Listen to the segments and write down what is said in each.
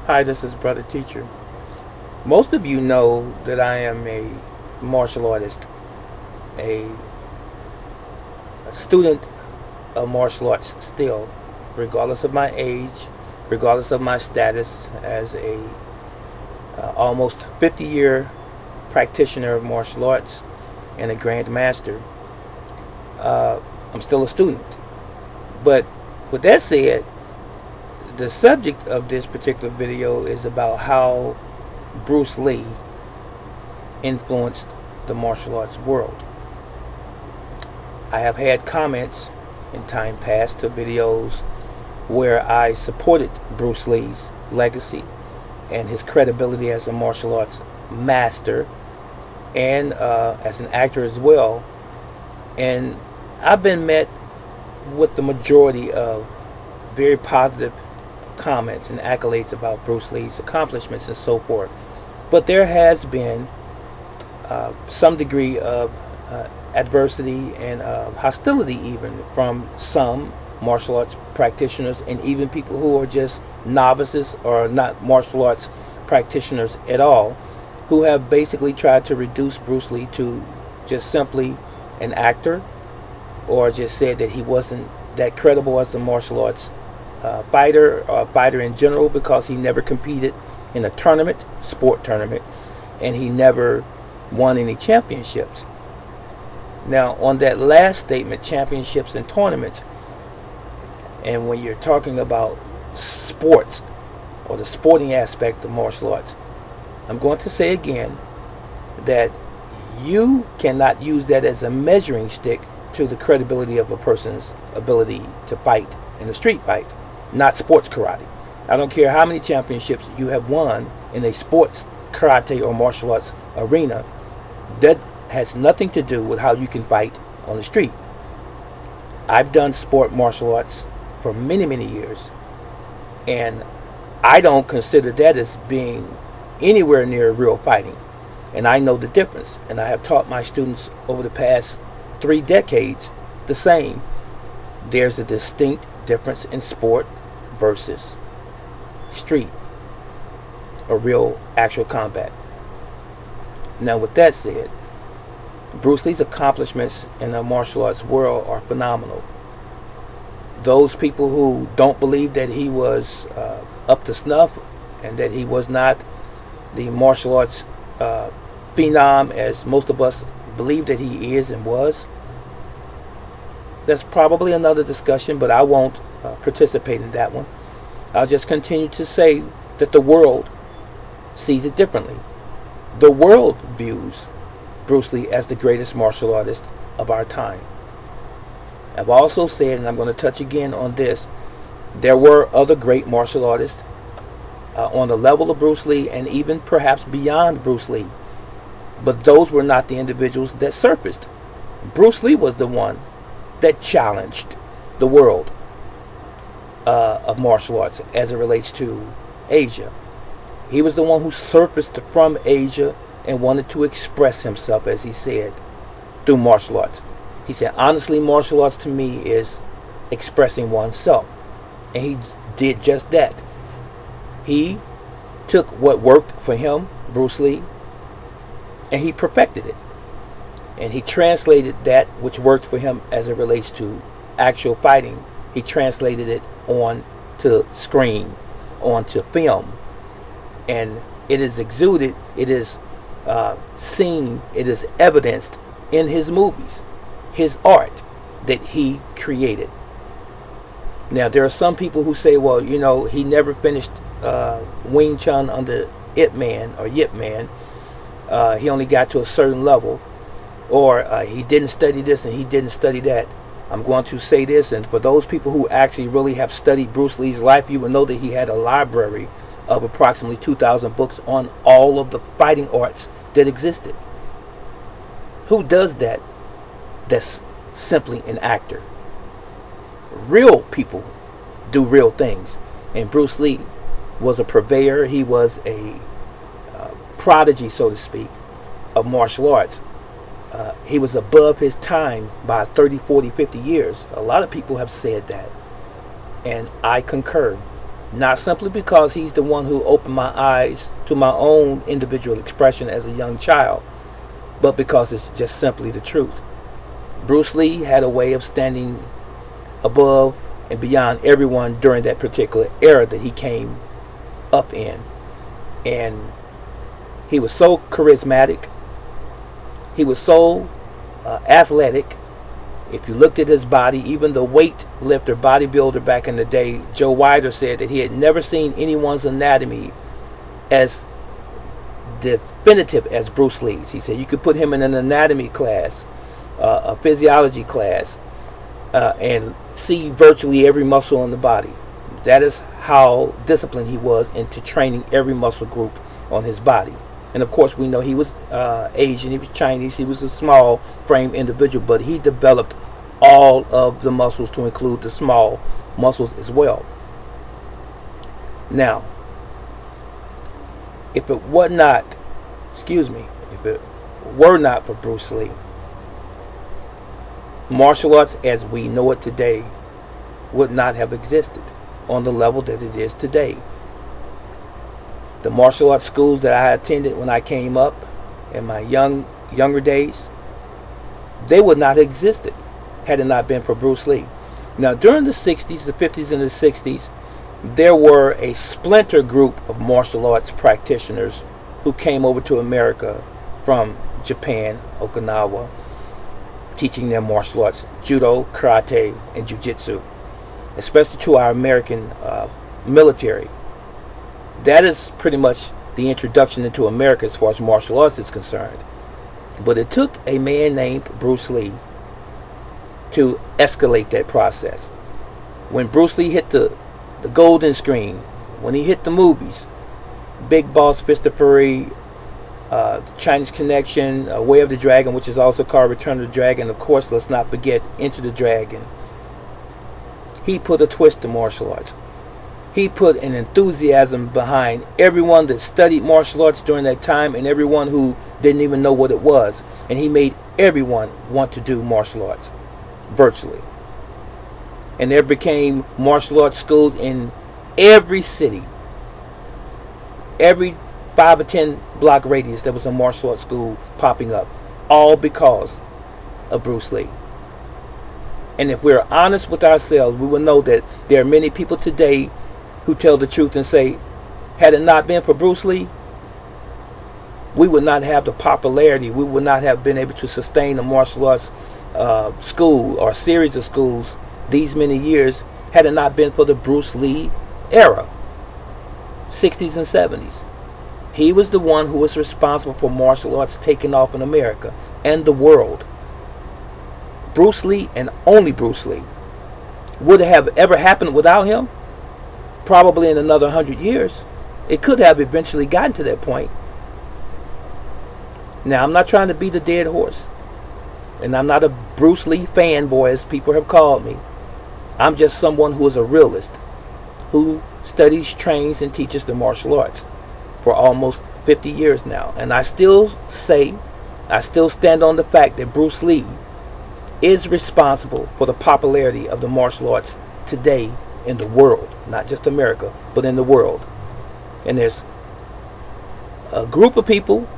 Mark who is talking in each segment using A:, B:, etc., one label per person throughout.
A: Hi, this is Brother Teacher. Most of you know that I am a martial artist, a student of martial arts still, regardless of my age, regardless of my status as a almost 50-year practitioner of martial arts and a grand master. I'm still a student. But with that said, the subject of this particular video is about how Bruce Lee influenced the martial arts world. I have had comments in time past to videos where I supported Bruce Lee's legacy and his credibility as a martial arts master and as an actor as well. And I've been met with the majority of very positive comments and accolades about Bruce Lee's accomplishments and so forth. But there has been some degree of adversity and hostility even from some martial arts practitioners and even people who are just novices or not martial arts practitioners at all, who have basically tried to reduce Bruce Lee to just simply an actor, or just said that he wasn't that credible as a martial arts fighter or fighter in general because he never competed in a tournament, sport tournament, and he never won any championships. Now, on that last statement, championships and tournaments, and when you're talking about sports or the sporting aspect of martial arts, I'm going to say again that you cannot use that as a measuring stick to the credibility of a person's ability to fight in a street fight, not sports karate. I don't care how many championships you have won in a sports karate or martial arts arena. That has nothing to do with how you can fight on the street. I've done sport martial arts for many, many years, and I don't consider that as being anywhere near real fighting. And I know the difference, and I have taught my students over the past 3 decades the same. There's a distinct difference in sport versus street or real actual combat. Now, with that said, Bruce Lee's accomplishments in the martial arts world are phenomenal. Those people who don't believe that he was up to snuff and that he was not the martial arts phenom as most of us believe that he is and was, that's probably another discussion, but I won't participate in that one. I'll just continue to say that the world sees it differently. The world views Bruce Lee as the greatest martial artist of our time. I've also said, and I'm going to touch again on this, there were other great martial artists on the level of Bruce Lee and even perhaps beyond Bruce Lee. But those were not the individuals that surfaced. Bruce Lee was the one that challenged the world of martial arts as it relates to Asia. He was the one who surfaced from Asia and wanted to express himself, as he said, through martial arts. He said, honestly, martial arts to me is expressing oneself. And he did just that. He took what worked for him, Bruce Lee, and he perfected it. And he translated that which worked for him as it relates to actual fighting. He translated it on to screen, onto film. And it is exuded, it is seen, it is evidenced in his movies, his art that he created. Now, there are some people who say, well, you know, he never finished Wing Chun under Ip Man or Yip Man. He only got to a certain level. Or he didn't study this and he didn't study that. I'm going to say this, and for those people who actually really have studied Bruce Lee's life, you will know that he had a library of approximately 2,000 books on all of the fighting arts that existed. Who does that? That's simply an actor. Real people do real things. And Bruce Lee was a purveyor. He was a prodigy, so to speak, of martial arts. He was above his time by 30, 40, 50 years. A lot of people have said that. And I concur. Not simply because he's the one who opened my eyes to my own individual expression as a young child, but because it's just simply the truth. Bruce Lee had a way of standing above and beyond everyone during that particular era that he came up in. And he was so charismatic. He was so athletic. If you looked at his body, even the weightlifter, bodybuilder back in the day, Joe Weider, said that he had never seen anyone's anatomy as definitive as Bruce Lee's. He said you could put him in an anatomy class, a physiology class, and see virtually every muscle on the body. That is how disciplined he was into training every muscle group on his body. And of course, we know he was Asian, he was Chinese, he was a small frame individual, but he developed all of the muscles to include the small muscles as well. Now, if it were not for Bruce Lee, martial arts as we know it today would not have existed on the level that it is today. The martial arts schools that I attended when I came up in my younger days, they would not have existed had it not been for Bruce Lee. Now, during the 60s, the 50s, and the 60s, there were a splinter group of martial arts practitioners who came over to America from Japan, Okinawa, teaching them martial arts, judo, karate, and jiu-jitsu, especially to our American military. That is pretty much the introduction into America as far as martial arts is concerned. But it took a man named Bruce Lee to escalate that process. When Bruce Lee hit the golden screen, when he hit the movies, Big Boss, Fist of Fury, Chinese Connection, Way of the Dragon, which is also called Return of the Dragon, of course, let's not forget Enter the Dragon, he put a twist to martial arts. He put an enthusiasm behind everyone that studied martial arts during that time and everyone who didn't even know what it was. And he made everyone want to do martial arts, virtually. And there became martial arts schools in every city. Every 5 or 10 block radius, there was a martial arts school popping up. All because of Bruce Lee. And if we're honest with ourselves, we will know that there are many people today who tell the truth and say, had it not been for Bruce Lee, we would not have the popularity, we would not have been able to sustain the martial arts school or series of schools these many years, had it not been for the Bruce Lee era, 60s and 70s. He was the one who was responsible for martial arts taking off in America and the world. Bruce Lee, and only Bruce Lee. Would it have ever happened without him? Probably in another 100 years. It could have eventually gotten to that point. Now, I'm not trying to beat a dead horse. And I'm not a Bruce Lee fanboy, as people have called me. I'm just someone who is a realist, who studies, trains, and teaches the martial arts for almost 50 years now. And I still stand on the fact that Bruce Lee is responsible for the popularity of the martial arts today in the world, not just America, but in the world. And there's a group of people,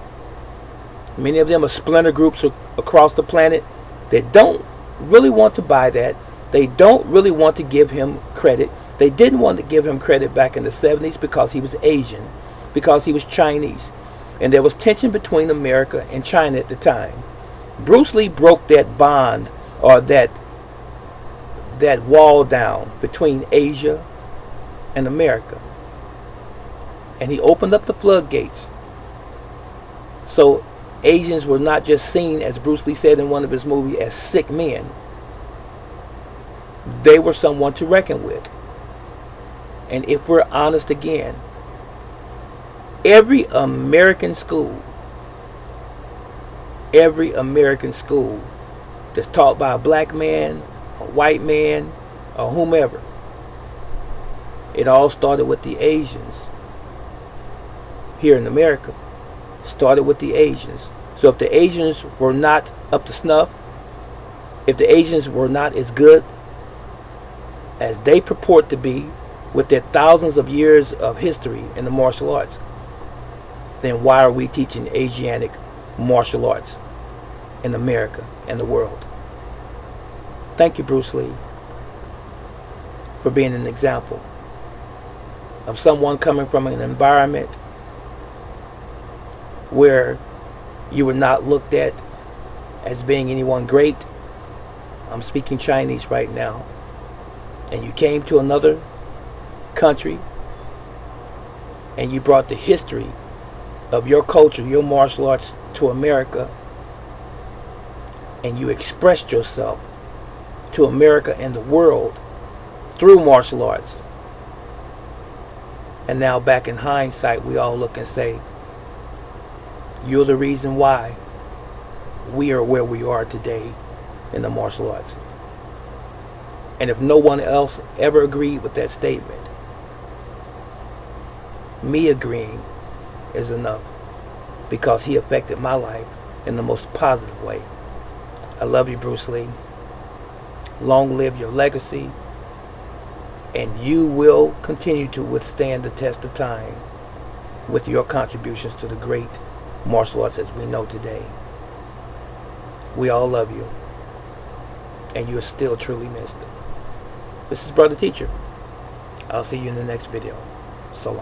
A: many of them are splinter groups across the planet, that don't really want to buy that. They don't really want to give him credit. They didn't want to give him credit back in the 70s because he was Asian, because he was Chinese, and there was tension between America and China at the time. Bruce Lee broke that bond, or that wall down between Asia and America. And he opened up the floodgates. So Asians were not just seen, as Bruce Lee said in one of his movies, as sick men. They were someone to reckon with. And if we're honest again, every American school that's taught by a black man, a white man, or whomever, it all started with the Asians here in America. Started with the Asians. So if the Asians were not up to snuff, if the Asians were not as good as they purport to be, with their thousands of years of history in the martial arts, then why are we teaching Asiatic martial arts in America and the world? Thank you, Bruce Lee, for being an example of someone coming from an environment where you were not looked at as being anyone great. I'm speaking Chinese right now. And you came to another country and you brought the history of your culture, your martial arts to America, and you expressed yourself to America and the world through martial arts. And now back in hindsight, we all look and say, you're the reason why we are where we are today in the martial arts. And if no one else ever agreed with that statement, me agreeing is enough, because he affected my life in the most positive way. I love you, Bruce Lee. Long live your legacy, and you will continue to withstand the test of time with your contributions to the great martial arts as we know today. We all love you, and you are still truly missed. This is Brother Teacher. I'll see you in the next video. So long.